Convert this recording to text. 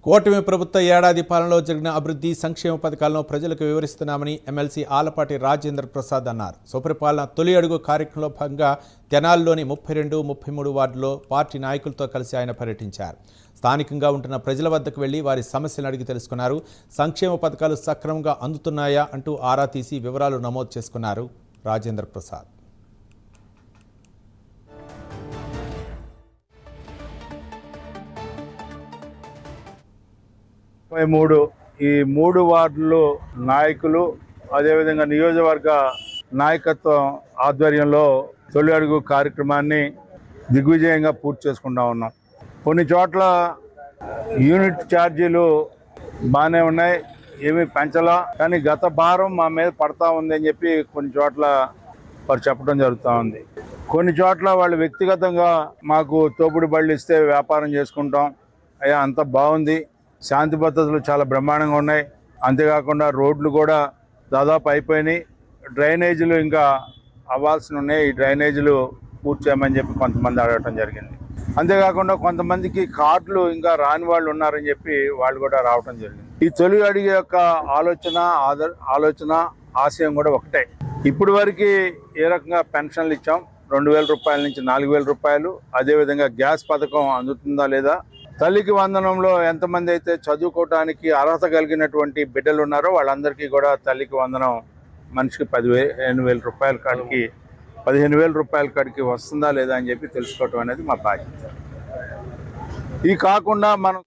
కూటమి ప్రభుత్వ ఏడాది పాలనలో జరిగిన అభివృద్ధి సంక్షేమ పథకాలను ప్రజలకు వివరిస్తున్నామని ఎమ్మెల్సీ ఆలపాటి రాజేంద్ర ప్రసాద్ అన్నారు. సుపరిపాలన తొలి అడుగు కార్యక్రమంలో భాగంగా తెనాలిలోని 32, 33 వార్డులో పార్టీ నాయకులతో కలిసి ఆయన పర్యటించారు. స్థానికంగా ఉంటున్న ప్రజల వద్దకు వెళ్లి వారి సమస్యలను అడిగి తెలుసుకున్నారు. సంక్షేమ పథకాలు సక్రమంగా అందుతున్నాయా అంటూ ఆరా తీసి వివరాలు నమోదు చేసుకున్నారు రాజేంద్ర ప్రసాద్. ఈ 3 వార్డులు నాయకులు అదేవిధంగా నియోజకవర్గ నాయకత్వం ఆధ్వర్యంలో తొలి అడుగు కార్యక్రమాన్ని దిగ్విజయంగా పూర్తి చేసుకుంటా ఉన్నాం. కొన్ని చోట్ల యూనిట్ ఛార్జీలు బాగానే ఉన్నాయి, ఏమీ పెంచలా, కానీ గత భారం మా మీద పడతా ఉంది అని చెప్పి కొన్ని చోట్ల వారు చెప్పడం జరుగుతూ ఉంది. కొన్ని చోట్ల వాళ్ళు వ్యక్తిగతంగా మాకు తోపుడు బళ్ళు ఇస్తే వ్యాపారం చేసుకుంటాం, అయ్యా అంత బాగుంది, శాంతి భద్రతలు చాలా బ్రహ్మాండంగా ఉన్నాయి, అంతేకాకుండా రోడ్లు కూడా దాదాపు అయిపోయినాయి, డ్రైనేజీలు ఇంకా అవ్వాల్సి ఉన్నాయి, ఈ డ్రైనేజీలు పూర్తి చేయమని చెప్పి కొంతమంది అడగటం జరిగింది. అంతేకాకుండా కొంతమందికి కార్డులు ఇంకా రాని వాళ్ళు ఉన్నారని చెప్పి వాళ్ళు కూడా రావటం జరిగింది. ఈ తొలి అడుగు యొక్క ఆలోచన ఆశయం కూడా ఒకటే. ఇప్పుడు వరకు ఏ రకంగా పెన్షన్లు ఇచ్చాం, 2,000 రూపాయల నుంచి 4,000 రూపాయలు, అదేవిధంగా గ్యాస్ పథకం అందుతుందా లేదా, తల్లికి వందనంలో ఎంతమంది అయితే చదువుకోవడానికి అర్హత కలిగినటువంటి బిడ్డలు ఉన్నారో వాళ్ళందరికీ కూడా తల్లికి వందనం మనిషికి 15,000 రూపాయల కాడికి 15,000 రూపాయల కాడికి వస్తుందా లేదా అని చెప్పి తెలుసుకోవటం అనేది మా బాధ్యత. ఈ కాకుండా మనం